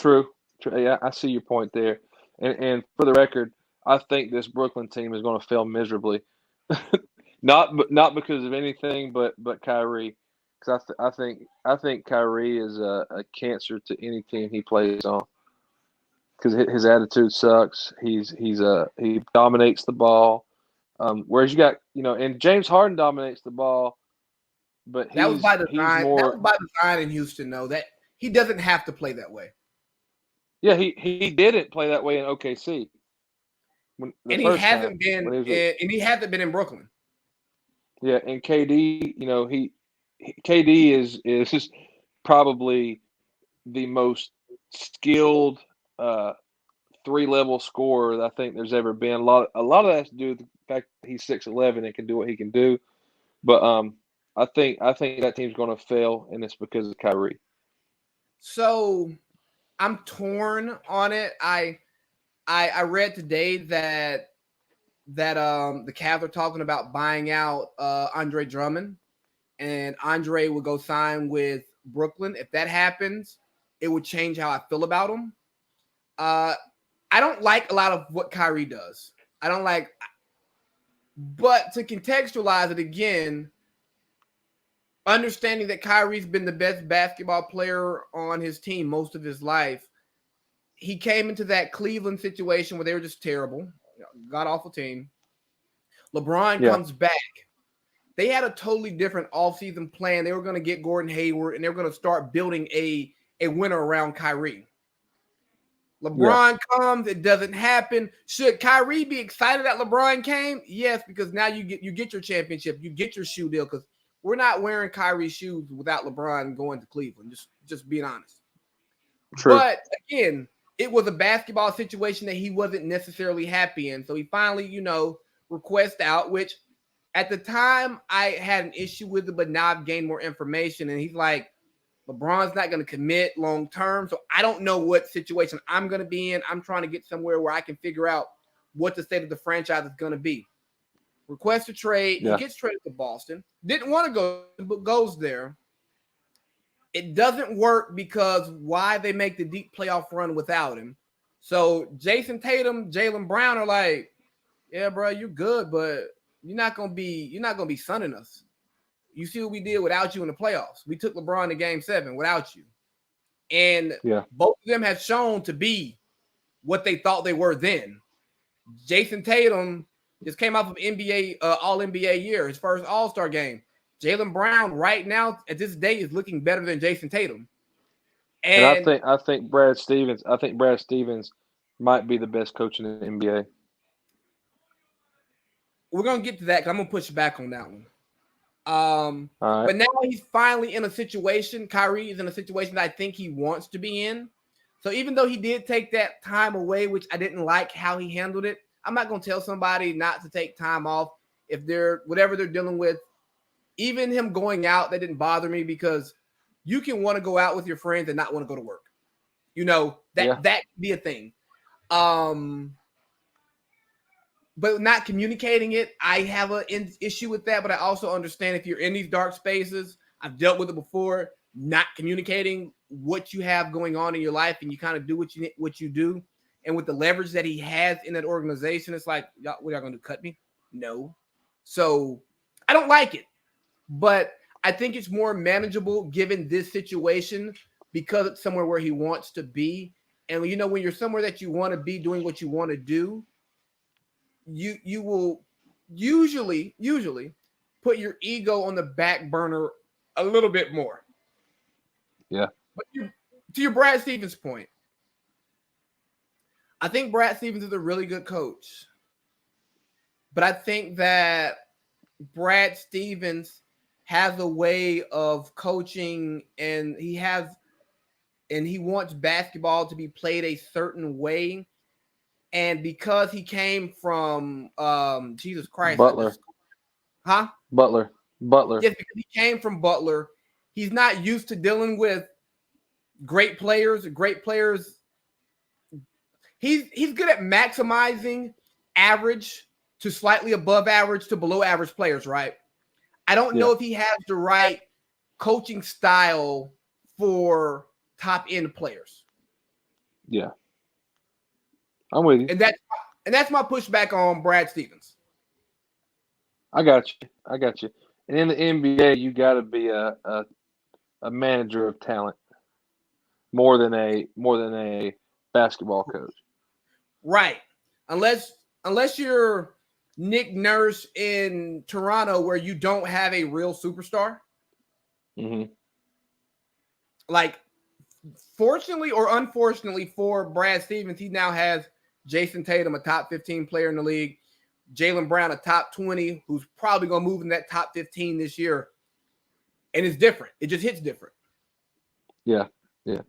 True. True. Yeah, I see your point there. And for the record, I think this Brooklyn team is going to fail miserably. Not because of anything, but Kyrie. Because I think Kyrie is a cancer to any team he plays on. Because his attitude sucks. He dominates the ball. Whereas you got and James Harden dominates the ball, but That was by he's design. That more. was by design in Houston, though. That he doesn't have to play that way. Yeah, he didn't play that way in OKC when the And he first time hasn't been when he was with, and he hasn't been in Brooklyn. yeah, and KD, KD is just probably the most skilled three-level scorer that I think there's ever been. A lot of that has to do with the fact that he's 6'11" and can do what he can do. But I think that team's going to fail, and it's because of Kyrie. So I'm torn on it. I read today that the Cavs are talking about buying out Andre Drummond, and Andre would go sign with Brooklyn. If that happens, it would change how I feel about him. I don't like a lot of what Kyrie does. I don't like, but to contextualize it again, understanding that Kyrie's been the best basketball player on his team most of his life, he came into that Cleveland situation where they were just terrible, god awful team. LeBron Yeah, comes back. They had a totally different offseason plan. They were going to get Gordon Hayward, and they were going to start building a winner around Kyrie. yeah, LeBron comes, it doesn't happen. Should Kyrie be excited that LeBron came? Yes, because now you get your championship, you get your shoe deal. Because we're not wearing Kyrie's shoes without LeBron going to Cleveland. Just being honest. true. But again, it was a basketball situation that he wasn't necessarily happy in. So he finally, request out, which at the time I had an issue with it, but now I've gained more information. And he's like, LeBron's not going to commit long term. So I don't know what situation I'm going to be in. I'm trying to get somewhere where I can figure out what the state of the franchise is going to be. Request a trade. Yeah, He gets traded to Boston. Didn't want to go, but goes there. It doesn't work because why they make the deep playoff run without him. So Jason Tatum, Jaylen Brown are like, yeah, bro, you're good, but you're not gonna be sunning us. You see what we did without you in the playoffs. We took LeBron to Game 7 without you, and yeah, both of them have shown to be what they thought they were then. Jason Tatum just came off of NBA All NBA year, his first All Star game. Jaylen Brown right now at this day is looking better than Jason Tatum. and I And think I think Brad Stevens. I think Brad Stevens might be the best coach in the NBA. we're gonna get to that because I'm gonna push back on that one. All right. But now he's finally in a situation. Kyrie is in a situation that I think he wants to be in. So even though he did take that time away, which I didn't like how he handled it, I'm not gonna tell somebody not to take time off if they're whatever they're dealing with. Even him going out, that didn't bother me because you can want to go out with your friends and not want to go to work. Yeah. That could be a thing. But not communicating it, I have an issue with that. But I also understand if you're in these dark spaces, I've dealt with it before, not communicating what you have going on in your life and you kind of do what you do. And with the leverage that he has in that organization, it's like, what are y'all going to cut me? No. So I don't like it. But I think it's more manageable given this situation because it's somewhere where he wants to be. And when you're somewhere that you want to be doing what you want to do, you will usually put your ego on the back burner a little bit more. Yeah. But to your Brad Stevens point, I think Brad Stevens is a really good coach. But I think that Brad Stevens has a way of coaching and he wants basketball to be played a certain way. And because he came from Jesus Christ, Butler. Butler. Yes, because he came from Butler, he's not used to dealing with great players. He's good at maximizing average to slightly above average to below average players, right? I don't know if he has the right coaching style for top end players. Yeah, I'm with you. And that's my pushback on Brad Stevens. I got you. I got you. And in the NBA, you got to be a manager of talent more than a basketball coach. Right. Unless you're Nick Nurse in Toronto where you don't have a real superstar. Mm-hmm. Like, fortunately or unfortunately for Brad Stevens, he now has Jason Tatum, a top 15 player in the league, Jaylen Brown, a top 20, who's probably going to move in that top 15 this year. And it's different. It just hits different. Yeah. Yeah.